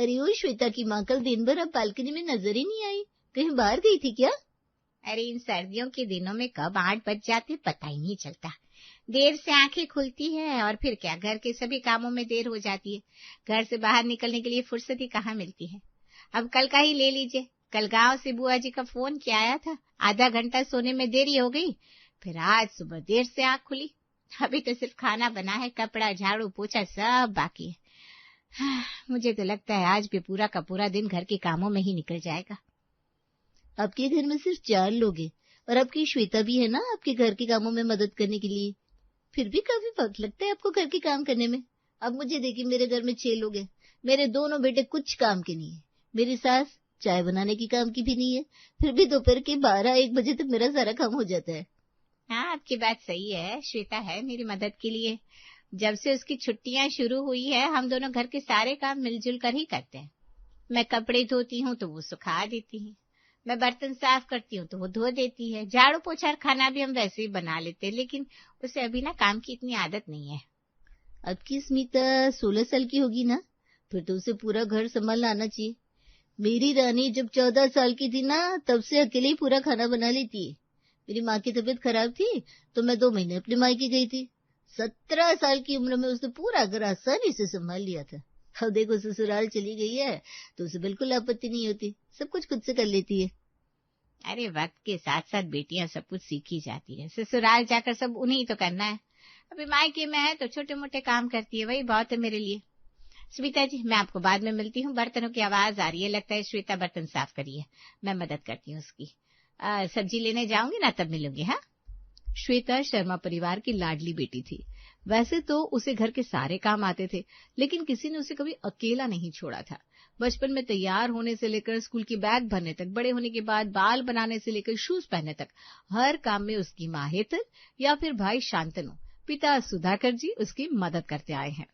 अरे ओ श्वेता की माँ कल दिन भर अब बालकनी में नजर ही नहीं आई, कहीं बाहर गई थी क्या? अरे इन सर्दियों के दिनों में कब 8 बज जाते पता ही नहीं चलता। देर से आंखें खुलती है और फिर क्या घर के सभी कामों में देर हो जाती है। घर से बाहर निकलने के लिए फुर्सत ही कहाँ मिलती है। अब कल का ही ले लीजिए। कल गांव से बुआ जी का फोन किया आया था, आधा घंटा सोने में देरी हो गई। फिर आज सुबह देर से आंख खुली। अभी तो सिर्फ खाना बना है, कपड़ा झाड़ू पोछा सब बाकी है। मुझे तो लगता है आज भी पूरा का पूरा दिन घर के कामों में ही निकल जाएगा। आपके घर में सिर्फ 4 लोग हैं और आपकी श्वेता भी है ना आपके घर के कामों में मदद करने के लिए। फिर भी काफी वक्त लगता है आपको घर के काम करने में। अब मुझे देखिए, मेरे घर में 6 लोग हैं, मेरे दोनों बेटे कुछ काम के नहीं है, मेरी सास चाय बनाने की काम की भी नहीं है, फिर भी दोपहर के 12-1 बजे तक मेरा सारा काम हो जाता है। हाँ, आपकी बात सही है। श्वेता है मेरी मदद के लिए। जब से उसकी छुट्टियां शुरू हुई है हम दोनों घर के सारे काम मिलजुल कर ही करते हैं। मैं कपड़े धोती हूँ तो वो सुखा देती है, मैं बर्तन साफ करती हूँ तो वो धो देती है, झाड़ू पोछा और खाना भी हम वैसे ही बना लेते हैं, लेकिन उसे अभी ना काम की इतनी आदत नहीं है। आपकी स्मिता 16 साल की होगी ना, फिर तो उसे पूरा घर संभालना आना चाहिए। मेरी रानी जब 14 साल की थी ना, तब से अकेले ही पूरा खाना बना लेती है। मेरी माँ की तबीयत खराब थी तो मैं 2 महीने अपनी मायके गई थी। 17 साल की उम्र में उसने पूरा घर आसानी से संभाल लिया था। अब देखो ससुराल चली गई है तो उसे बिल्कुल आपत्ति नहीं होती, सब कुछ खुद से कर लेती है। अरे वक्त के साथ साथ बेटियां सब कुछ सीखी जाती है। ससुराल जाकर सब उन्हीं तो करना है। अभी मायके में है तो छोटे मोटे काम करती है, वही बहुत है मेरे लिए। श्वेता जी, मैं आपको बाद में मिलती हूँ। बर्तनों की आवाज आ रही है, लगता है श्वेता बर्तन साफ करी है। मैं मदद करती हूँ उसकी। सब्जी लेने जाऊंगी ना, तब मिलूंगी। हाँ। श्वेता शर्मा परिवार की लाडली बेटी थी। वैसे तो उसे घर के सारे काम आते थे, लेकिन किसी ने उसे कभी अकेला नहीं छोड़ा था। बचपन में तैयार होने से लेकर स्कूल की बैग भरने तक, बड़े होने के बाद बाल बनाने से लेकर शूज पहनने तक, हर काम में उसकी माँ हेतल या फिर भाई शांतनु, पिता सुधाकर जी उसकी मदद करते आए हैं।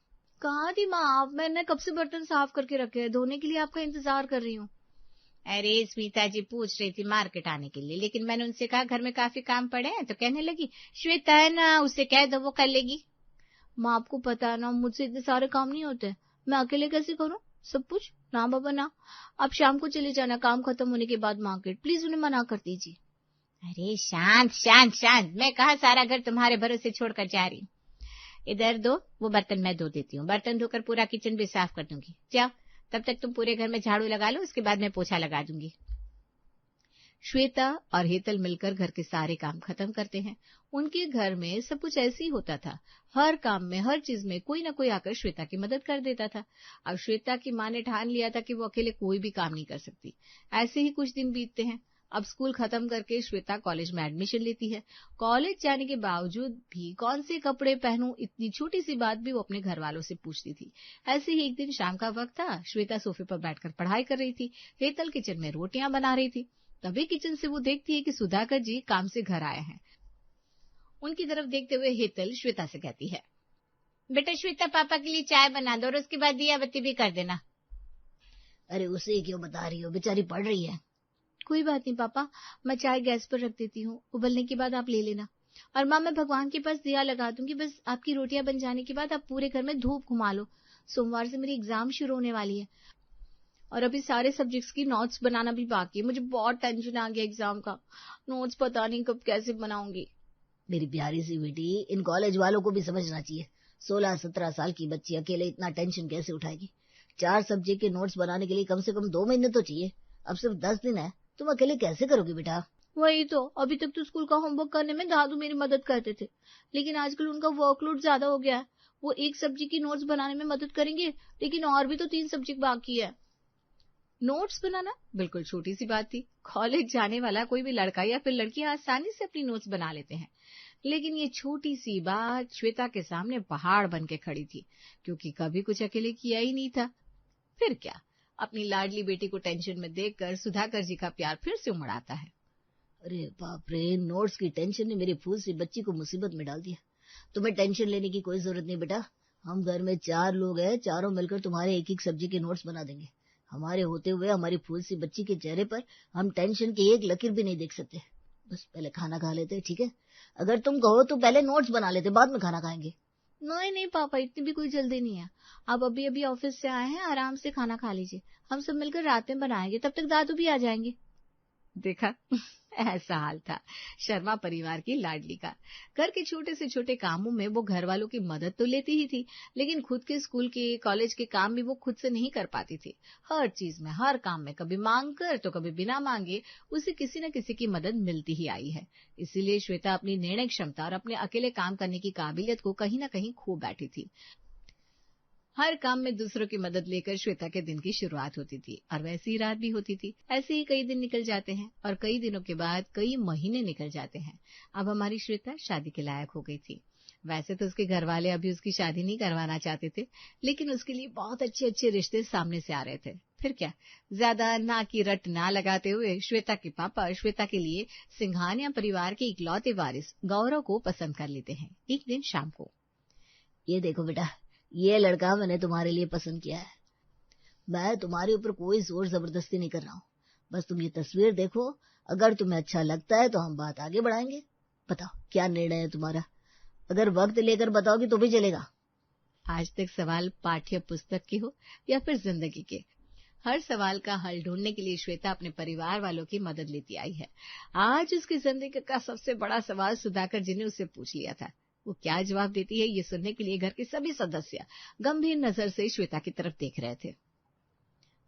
कहाँ थी माँ आप? मैंने कब से बर्तन साफ करके रखे हैं, धोने के लिए आपका इंतजार कर रही हूँ। अरे स्मिता जी पूछ रही थी मार्केट आने के लिए, लेकिन मैंने उनसे कहा घर में काफी काम पड़े हैं, तो कहने लगी श्वेता है ना, उससे कह दो वो कर लेगी। माँ आपको पता है ना, मुझसे इतने सारे काम नहीं होते, मैं अकेले कैसे करूँ सब कुछ? ना बाबा ना, आप शाम को चले जाना काम खत्म होने के बाद मार्केट, प्लीज उन्हें मना कर दीजिए। अरे शांत शांत शांत, मैं कहा सारा घर तुम्हारे भरोसे छोड़कर जा रही हूँ। इधर दो, वो बर्तन मैं धो देती हूँ। बर्तन धोकर पूरा किचन भी साफ कर दूंगी। जाओ, तब तक तुम पूरे घर में झाड़ू लगा लो, उसके बाद मैं पोछा लगा दूंगी। श्वेता और हेतल मिलकर घर के सारे काम खत्म करते हैं। उनके घर में सब कुछ ऐसे ही होता था। हर काम में, हर चीज में कोई ना कोई आकर श्वेता की मदद कर देता था। अब श्वेता की माँ ने ठान लिया था कि वो अकेले कोई भी काम नहीं कर सकती। ऐसे ही कुछ दिन बीतते हैं। अब स्कूल खत्म करके श्वेता कॉलेज में एडमिशन लेती है। कॉलेज जाने के बावजूद भी कौन से कपड़े पहनूं, इतनी छोटी सी बात भी वो अपने घर वालों से पूछती थी। ऐसे ही एक दिन शाम का वक्त था। श्वेता सोफे पर बैठकर पढ़ाई कर रही थी, हेतल किचन में रोटियां बना रही थी। तभी किचन से वो देखती है कि सुधाकर जी काम से घर आए हैं। उनकी तरफ देखते हुए हेतल श्वेता से कहती है, बेटा श्वेता, पापा के लिए चाय बना दो और उसके बाद दिया बत्ती भी कर देना। अरे उसे क्यों बता रही हो, बेचारी पढ़ रही है। कोई बात नहीं पापा, मैं चाय गैस पर रख देती हूँ, उबलने के बाद आप ले लेना। और माँ, मैं भगवान के पास दिया लगा दूंगी, बस आपकी रोटियां बन जाने के बाद आप पूरे घर में धूप घुमा लो। सोमवार से मेरी एग्जाम शुरू होने वाली है और अभी सारे सब्जेक्ट्स की नोट्स बनाना भी बाकी है। मुझे बहुत टेंशन आ गया एग्जाम का, नोट्स पता नहीं कब कैसे बनाऊंगी। मेरी प्यारी सी बेटी, इन कॉलेज वालों को भी समझना चाहिए। 16-17 साल की बच्ची अकेले इतना टेंशन कैसे उठाएगी? 4 सब्जेक्ट के नोट्स बनाने के लिए कम से कम 2 महीने तो चाहिए। अब सिर्फ 10 दिन है, तुम अकेले कैसे करोगी बेटा? वही तो, अभी तक तो स्कूल का होमवर्क करने में दादू मेरी मदद करते थे, लेकिन आजकल उनका वर्कलोड ज्यादा हो गया है। वो एक सब्जेक्ट की नोट्स बनाने में मदद करेंगे, लेकिन और भी तो 3 सब्जेक्ट बाकी है। नोट्स बनाना बिल्कुल छोटी सी बात थी। कॉलेज जाने वाला कोई भी लड़का या फिर लड़की आसानी से अपनी नोट्स बना लेते हैं, लेकिन ये छोटी सी बात श्वेता के सामने पहाड़ बन के खड़ी थी, क्योंकि कभी कुछ अकेले किया ही नहीं था। फिर क्या, अपनी लाडली बेटी को टेंशन में देखकर सुधाकर जी का प्यार फिर से उमड़ आता है। अरे बाप रे, नोट्स की टेंशन ने मेरी फूल सी बच्ची को मुसीबत में डाल दिया। तुम्हें टेंशन लेने की कोई जरूरत नहीं बेटा, हम घर में 4 लोग हैं, चारों मिलकर तुम्हारे एक सब्जेक्ट के नोट्स बना देंगे। हमारे होते हुए हमारी फूल सी बच्ची के चेहरे पर हम टेंशन की एक लकीर भी नहीं देख सकते। बस पहले खाना खा लेते, ठीक है? अगर तुम कहो तो पहले नोट्स बना लेते, बाद में खाना खाएंगे। नहीं नहीं पापा, इतनी भी कोई जल्दी नहीं है। आप अभी अभी ऑफिस से आए हैं, आराम से खाना खा लीजिए, हम सब मिलकर रात में बनाएंगे, तब तक दादू भी आ जाएंगे। देखा ऐसा हाल था शर्मा परिवार की लाडली का। घर के छोटे से छोटे कामों में वो घर वालों की मदद तो लेती ही थी, लेकिन खुद के स्कूल के कॉलेज के काम भी वो खुद से नहीं कर पाती थी। हर चीज में, हर काम में, कभी मांग कर तो कभी बिना मांगे उसे किसी न किसी की मदद मिलती ही आई है। इसीलिए श्वेता अपनी निर्णय क्षमता और अपने अकेले काम करने की काबिलियत को कहीं न कहीं खो बैठी थी। हर काम में दूसरों की मदद लेकर श्वेता के दिन की शुरुआत होती थी और वैसी ही रात भी होती थी। ऐसे ही कई दिन निकल जाते हैं और कई दिनों के बाद कई महीने निकल जाते हैं। अब हमारी श्वेता शादी के लायक हो गई थी। वैसे तो उसके घर वाले अभी उसकी शादी नहीं करवाना चाहते थे, लेकिन उसके लिए बहुत अच्छे अच्छे रिश्ते सामने से आ रहे थे। फिर क्या, ज्यादा ना की रट ना लगाते हुए श्वेता के पापा श्वेता के लिए सिंघानिया परिवार के इकलौते वारिस गौरव को पसंद कर लेते हैं। एक दिन शाम को, ये देखो बेटा, ये लड़का मैंने तुम्हारे लिए पसंद किया है। मैं तुम्हारे ऊपर कोई जोर जबरदस्ती नहीं कर रहा हूँ, बस तुम ये तस्वीर देखो, अगर तुम्हें अच्छा लगता है तो हम बात आगे बढ़ाएंगे। बताओ क्या निर्णय है तुम्हारा? अगर वक्त लेकर बताओगी तो भी चलेगा। आज तक सवाल पाठ्य पुस्तक के हो या फिर जिंदगी के, हर सवाल का हल ढूंढने के लिए श्वेता अपने परिवार वालों की मदद लेती आई है। आज उसकी जिंदगी का सबसे बड़ा सवाल सुधाकर जी ने उससे पूछ लिया था। वो क्या जवाब देती है, ये सुनने के लिए घर के सभी सदस्य गंभीर नजर से श्वेता की तरफ देख रहे थे।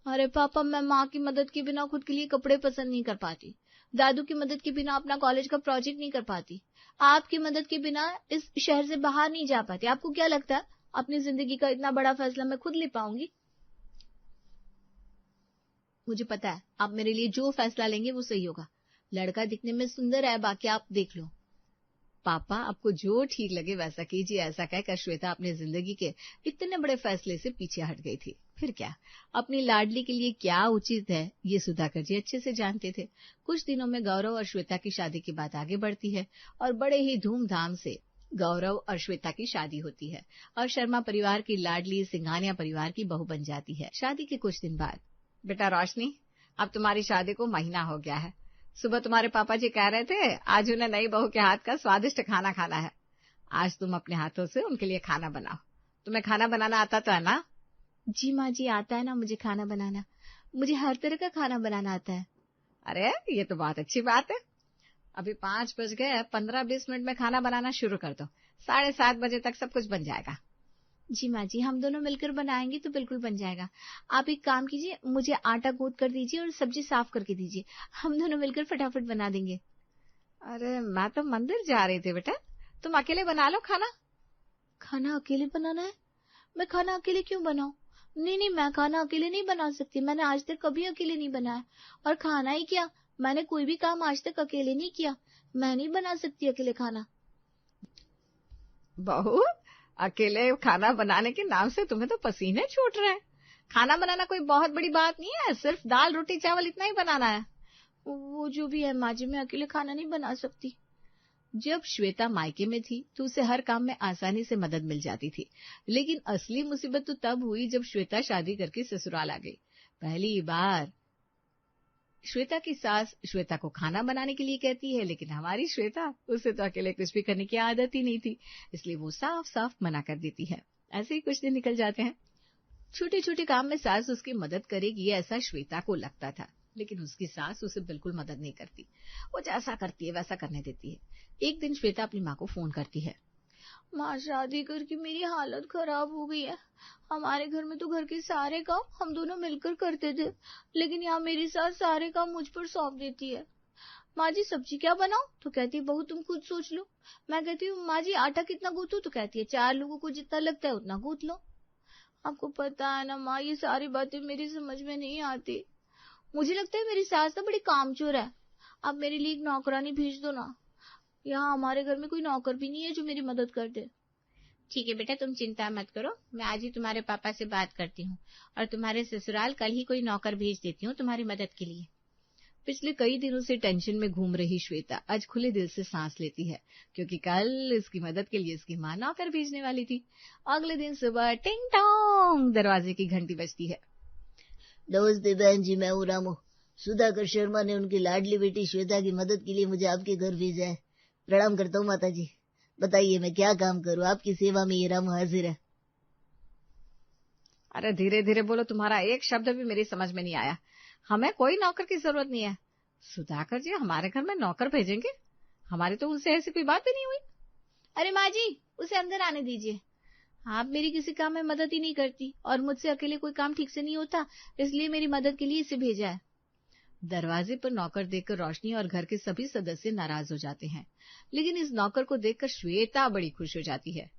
अरे पापा, मैं माँ की मदद के बिना खुद के लिए कपड़े पसंद नहीं कर पाती, दादू की मदद के बिना अपना कॉलेज का प्रोजेक्ट नहीं कर पाती, आपकी मदद के बिना इस शहर से बाहर नहीं जा पाती। आपको क्या लगता है अपनी जिंदगी का इतना बड़ा फैसला मैं खुद ले पाऊंगी? मुझे पता है आप मेरे लिए जो फैसला लेंगे वो सही होगा। लड़का दिखने में सुंदर है, बाकी आप देख लो। पापा, आपको जो ठीक लगे वैसा कीजिए, ऐसा कहकर श्वेता अपनी जिंदगी के इतने बड़े फैसले से पीछे हट गई थी। फिर क्या, अपनी लाडली के लिए क्या उचित है ये सुधाकर जी अच्छे से जानते थे। कुछ दिनों में गौरव और श्वेता की शादी की बात आगे बढ़ती है और बड़े ही धूमधाम से गौरव और श्वेता की शादी होती है और शर्मा परिवार की लाडली सिंघानिया परिवार की बहू बन जाती है। शादी के कुछ दिन बाद, बेटा रोशनी, अब तुम्हारी शादी को महीना हो गया है। सुबह तुम्हारे पापा जी कह रहे थे आज उन्हें नई बहू के हाथ का स्वादिष्ट खाना खाना है। आज तुम अपने हाथों से उनके लिए खाना बनाओ। तुम्हें खाना बनाना आता तो है ना? जी माँ जी, आता है ना मुझे खाना बनाना, मुझे हर तरह का खाना बनाना आता है। अरे ये तो बहुत अच्छी बात है। अभी 5 बज गए, 15-20 मिनट में खाना बनाना शुरू कर दो, 7:30 बजे तक सब कुछ बन जाएगा। जी माँ जी, हम दोनों मिलकर बनाएंगे तो बिल्कुल बन जाएगा। आप एक काम कीजिए, मुझे आटा गूंथ कर दीजिए और सब्जी साफ करके दीजिए, हम दोनों मिलकर फटाफट बना देंगे। अरे मैं तो मंदिर जा रही थी बेटा, तुम अकेले बना लो खाना। खाना अकेले बनाना है? मैं खाना अकेले क्यों बनाऊं? नहीं नहीं, मैं खाना अकेले नहीं बना सकती, मैंने आज तक कभी अकेले नहीं बनाया। और खाना ही क्या, मैंने कोई भी काम आज तक अकेले नहीं किया, मैं नहीं बना सकती अकेले खाना। बहू, अकेले खाना बनाने के नाम से तुम्हें तो पसीने छूट रहे हैं। खाना बनाना कोई बहुत बड़ी बात नहीं है, सिर्फ दाल रोटी चावल इतना ही बनाना है। वो जो भी है माँ जी, मैं अकेले खाना नहीं बना सकती। जब श्वेता मायके में थी तो उसे हर काम में आसानी से मदद मिल जाती थी, लेकिन असली मुसीबत तो तब हुई जब श्वेता शादी करके ससुराल आ गई। पहली बार श्वेता की सास श्वेता को खाना बनाने के लिए कहती है, लेकिन हमारी श्वेता, उसे तो अकेले कुछ भी करने की आदत ही नहीं थी, इसलिए वो साफ साफ मना कर देती है। ऐसे ही कुछ दिन निकल जाते हैं। छोटे छोटे काम में सास उसकी मदद करेगी ऐसा श्वेता को लगता था, लेकिन उसकी सास उसे बिल्कुल मदद नहीं करती, वो जैसा करती है वैसा करने देती है। एक दिन श्वेता अपनी माँ को फोन करती है। माँ, शादी करके मेरी हालत खराब हो गई है। हमारे घर में तो घर के सारे काम हम दोनों मिलकर करते थे, लेकिन यहाँ मेरी सास सारे काम मुझ पर सौंप देती है। माँ जी सब्जी क्या बनाऊं? तो कहती है बहू तुम खुद सोच लो। मैं कहती हूँ माँ जी आटा कितना गूंथूं? तो कहती है 4 लोगों को जितना लगता है उतना गूंथ लो। आपको पता है ना माँ, ये सारी बातें मेरी समझ में नहीं आती। मुझे लगता है मेरी सास तो बड़ी कामचोर है। आप मेरे लिए एक नौकरानी भेज दो ना, यहाँ हमारे घर में कोई नौकर भी नहीं है जो मेरी मदद कर दे। ठीक है बेटा, तुम चिंता मत करो, मैं आज ही तुम्हारे पापा से बात करती हूँ और तुम्हारे ससुराल कल ही कोई नौकर भेज देती हूँ तुम्हारी मदद के लिए। पिछले कई दिनों से टेंशन में घूम रही श्वेता आज खुले दिल से सांस लेती है, क्योंकि कल इसकी मदद के लिए इसकी माँ नौकर भेजने वाली थी। अगले दिन सुबह टिंग टोंग दरवाजे की घंटी बजती है। नमस्ते बहन जी, मैं हूँ रामू। सुधाकर शर्मा ने उनकी लाडली बेटी श्वेता की मदद के लिए मुझे आपके घर भेजा है। प्रणाम करता हूँ माता जी। बताइए मैं क्या काम करूं, आपकी सेवा में ये राम हाजिर है। अरे धीरे धीरे बोलो, तुम्हारा एक शब्द भी मेरी समझ में नहीं आया। हमें कोई नौकर की जरूरत नहीं है। सुधाकर जी हमारे घर में नौकर भेजेंगे? हमारी तो उनसे ऐसी कोई बात ही नहीं हुई। अरे माँ जी, उसे अंदर आने दीजिए। आप मेरी किसी काम में मदद ही नहीं करती और मुझसे अकेले कोई काम ठीक से नहीं होता, इसलिए मेरी मदद के लिए इसे भेजा है। दरवाजे पर नौकर देखकर रोशनी और घर के सभी सदस्य नाराज हो जाते हैं, लेकिन इस नौकर को देखकर श्वेता बड़ी खुश हो जाती है,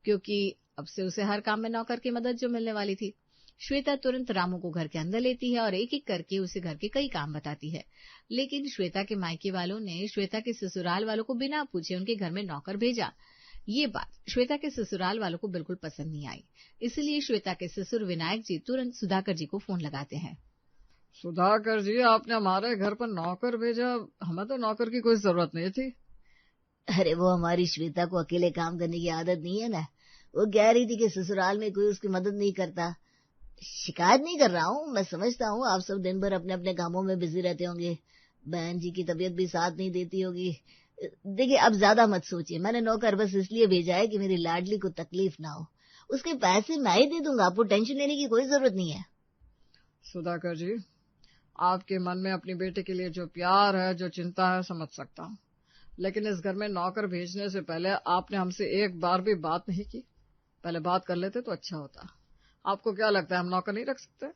क्योंकि अब से उसे हर काम में नौकर की मदद जो मिलने वाली थी। श्वेता तुरंत रामू को घर के अंदर लेती है और एक एक करके उसे घर के कई काम बताती है। लेकिन श्वेता के मायके वालों ने श्वेता के ससुराल वालों को बिना पूछे उनके घर में नौकर भेजा। ये बात श्वेता के ससुराल वालों को बिल्कुल पसंद नहीं आई, इसलिए श्वेता के ससुर विनायक जी तुरंत सुधाकर जी को फोन लगाते हैं। सुधाकर जी, आपने हमारे घर पर नौकर भेजा, हमें तो नौकर की कोई जरूरत नहीं थी। अरे वो हमारी श्वेता को अकेले काम करने की आदत नहीं है ना। वो कह रही थी कि ससुराल में कोई उसकी मदद नहीं करता। शिकायत नहीं कर रहा हूँ, मैं समझता हूँ आप सब दिन भर अपने अपने कामों में बिजी रहते होंगे, बहन जी की तबीयत भी साथ नहीं देती होगी। देखिए अब ज्यादा मत सोचिए, मैंने नौकर बस इसलिए भेजा है कि मेरी लाडली को तकलीफ ना हो। उसके पैसे मैं ही दे दूंगा, आपको टेंशन लेने की कोई जरूरत नहीं है। सुधाकर जी, आपके मन में अपनी बेटे के लिए जो प्यार है, जो चिंता है, समझ सकता हूँ, लेकिन इस घर में नौकर भेजने से पहले आपने हमसे एक बार भी बात नहीं की। पहले बात कर लेते तो अच्छा होता। आपको क्या लगता है हम नौकर नहीं रख सकते?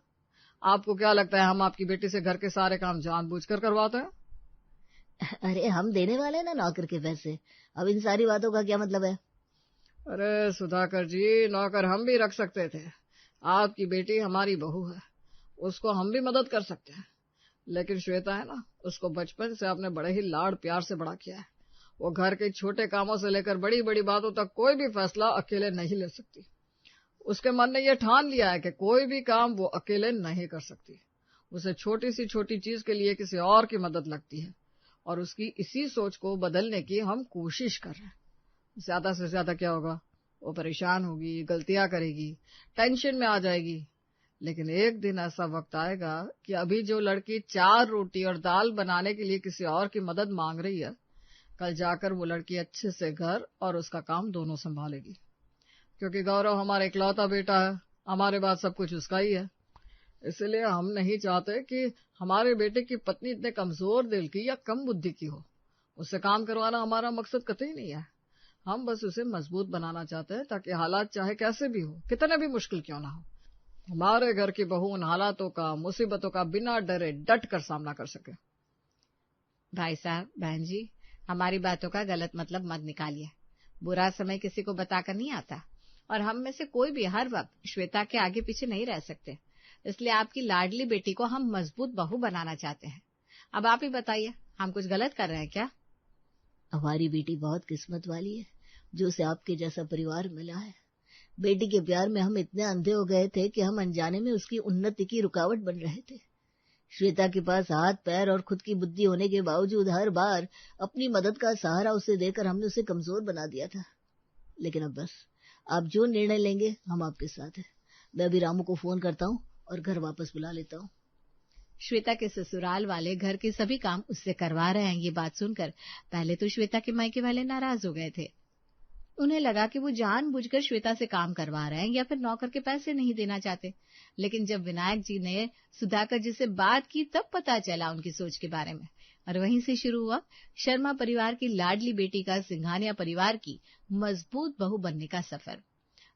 आपको क्या लगता है हम आपकी बेटी से घर के सारे काम जानबूझकर करवाते हैं? अरे हम देने वाले हैं ना नौकर के पैसे, अब इन सारी बातों का क्या मतलब है? अरे सुधाकर जी, नौकर हम भी रख सकते थे। आपकी बेटी हमारी बहू है, उसको हम भी मदद कर सकते हैं। लेकिन श्वेता है ना, उसको बचपन से आपने बड़े ही लाड़ प्यार से बड़ा किया है। वो घर के छोटे कामों से लेकर बड़ी बड़ी बातों तक कोई भी फैसला अकेले नहीं ले सकती। उसके मन ने यह ठान लिया है कि कोई भी काम वो अकेले नहीं कर सकती। उसे छोटी सी छोटी चीज के लिए किसी और की मदद लगती है, और उसकी इसी सोच को बदलने की हम कोशिश कर रहे हैं। ज्यादा से ज्यादा क्या होगा, वो परेशान होगी, गलतियां करेगी, टेंशन में आ जाएगी। लेकिन एक दिन ऐसा वक्त आएगा कि अभी जो लड़की 4 रोटी और दाल बनाने के लिए किसी और की मदद मांग रही है, कल जाकर वो लड़की अच्छे से घर और उसका काम दोनों संभालेगी। क्योंकि गौरव हमारा इकलौता बेटा है, हमारे बाद सब कुछ उसका ही है। इसलिए हम नहीं चाहते कि हमारे बेटे की पत्नी इतने कमजोर दिल की या कम बुद्धि की हो। उससे काम करवाना हमारा मकसद कतई नहीं है। हम बस उसे मजबूत बनाना चाहते हैं, ताकि हालात चाहे कैसे भी हो, कितने भी मुश्किल क्यों ना हो, हमारे घर की बहू उन हालातों का, मुसीबतों का बिना डरे डट कर सामना कर सके। भाई साहब, बहन जी, हमारी बातों का गलत मतलब मत निकालिए। बुरा समय किसी को बताकर नहीं आता, और हम में से कोई भी हर वक्त श्वेता के आगे पीछे नहीं रह सकते। इसलिए आपकी लाडली बेटी को हम मजबूत बहू बनाना चाहते हैं। अब आप ही बताइए, हम कुछ गलत कर रहे हैं क्या? हमारी बेटी बहुत किस्मत वाली है जो उसे आपके जैसा परिवार मिला है। बेटी के प्यार में हम इतने अंधे हो गए थे कि हम अनजाने में उसकी उन्नति की रुकावट बन रहे थे। श्वेता के पास हाथ पैर और खुद की बुद्धि होने के बावजूद हर बार अपनी मदद का सहारा उसे देकर हमने उसे कमजोर बना दिया था। लेकिन अब बस, आप जो निर्णय लेंगे हम आपके साथ हैं। मैं अभी रामू को फोन करता हूँ और घर वापस बुला लेता हूँ। श्वेता के ससुराल वाले घर के सभी काम उससे करवा रहे हैं। ये बात सुनकर पहले तो श्वेता के मायके वाले नाराज हो गए थे। उन्हें लगा कि वो जानबूझकर श्वेता से काम करवा रहे हैं या फिर नौकर के पैसे नहीं देना चाहते। लेकिन जब विनायक जी ने सुधाकर जी से बात की तब पता चला उनकी सोच के बारे में, और वहीं से शुरू हुआ शर्मा परिवार की लाडली बेटी का सिंघानिया परिवार की मजबूत बहू बनने का सफर।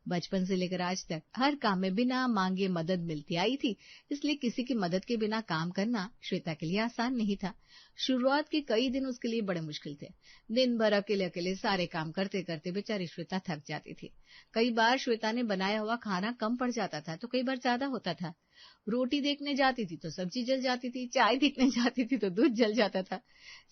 बचपन से लेकर आज तक हर काम में बिना मांगे मदद मिलती आई थी, इसलिए किसी की मदद के बिना काम करना श्वेता के लिए आसान नहीं था। शुरुआत के कई दिन उसके लिए बड़े मुश्किल थे। दिन भर अकेले अकेले सारे काम करते करते बेचारी श्वेता थक जाती थी। कई बार श्वेता ने बनाया हुआ खाना कम पड़ जाता था तो कई बार ज्यादा होता था। रोटी देखने जाती थी तो सब्जी जल जाती थी, चाय देखने जाती थी तो दूध जल जाता था।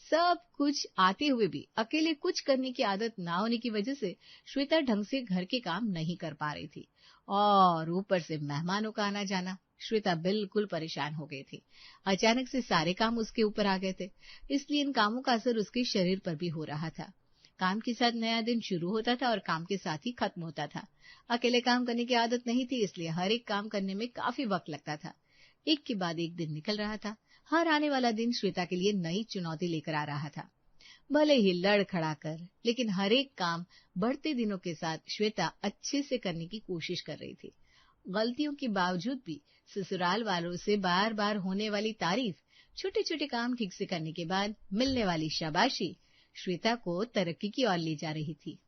सब कुछ आते हुए भी अकेले कुछ करने की आदत ना होने की वजह से श्वेता ढंग से घर के काम नहीं कर पा रही थी, और ऊपर से मेहमानों का आना जाना। श्वेता बिल्कुल परेशान हो गई थी। अचानक से सारे काम उसके ऊपर आ गए थे, इसलिए इन कामों का असर उसके शरीर पर भी हो रहा था। काम के साथ नया दिन शुरू होता था और काम के साथ ही खत्म होता था। अकेले काम करने की आदत नहीं थी, इसलिए हर एक काम करने में काफी वक्त लगता था। एक के बाद एक दिन निकल रहा था। हर आने वाला दिन श्वेता के लिए नई चुनौती लेकर आ रहा था। भले ही लड़ खड़ा कर, लेकिन हर एक काम बढ़ते दिनों के साथ श्वेता अच्छे से करने की कोशिश कर रही थी। गलतियों के बावजूद भी ससुराल वालों से बार बार होने वाली तारीफ, छोटे छोटे काम ठीक से करने के बाद मिलने वाली शाबाशी श्वेता को तरक्की की ओर ले जा रही थी।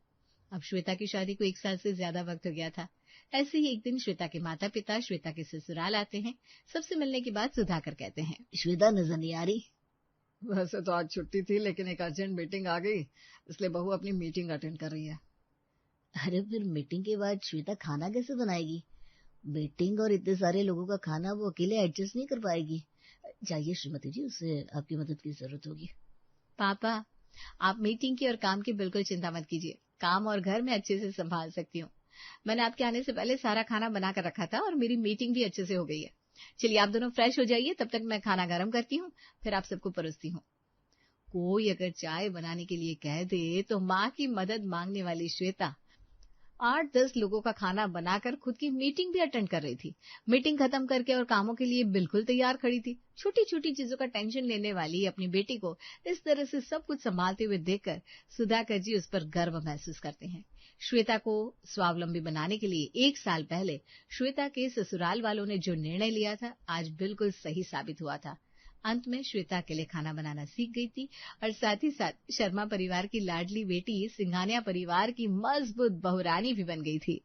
अब श्वेता की शादी को 1 साल से ज्यादा वक्त हो गया था। ऐसे ही एक दिन श्वेता के माता पिता श्वेता के ससुराल आते हैं। सबसे मिलने के बाद सुधाकर कहते हैं, श्वेता नजर नहीं आ रही। वैसे तो आज छुट्टी थी, लेकिन एक अर्जेंट मीटिंग आ गई, इसलिए बहू अपनी मीटिंग अटेंड कर रही है। अरे फिर मीटिंग के बाद श्वेता खाना कैसे बनाएगी? मीटिंग और इतने सारे लोगों का खाना वो अकेले एडजस्ट नहीं कर पाएगी। जाइए श्रीमती जी, उससे आपकी मदद की जरूरत होगी। पापा, आप मीटिंग की और काम की बिल्कुल चिंता मत कीजिए। काम और घर में अच्छे से संभाल सकती हूँ। मैंने आपके आने से पहले सारा खाना बना कर रखा था और मेरी मीटिंग भी अच्छे से हो गई है। चलिए आप दोनों फ्रेश हो जाइए, तब तक मैं खाना गर्म करती हूँ, फिर आप सबको परोसती हूँ। कोई अगर चाय बनाने के लिए कह दे तो माँ की मदद मांगने वाली श्वेता 8-10 लोगों का खाना बनाकर खुद की मीटिंग भी अटेंड कर रही थी। मीटिंग खत्म करके और कामों के लिए बिल्कुल तैयार खड़ी थी। छोटी छोटी चीजों का टेंशन लेने वाली अपनी बेटी को इस तरह से सब कुछ संभालते हुए देखकर सुधाकर जी उस पर गर्व महसूस करते हैं। श्वेता को स्वावलंबी बनाने के लिए 1 साल पहले श्वेता के ससुराल वालों ने जो निर्णय लिया था, आज बिल्कुल सही साबित हुआ था। अंत में श्वेता के लिए खाना बनाना सीख गई थी और साथ ही साथ शर्मा परिवार की लाडली बेटी सिंघानिया परिवार की मजबूत बहुरानी भी बन गई थी।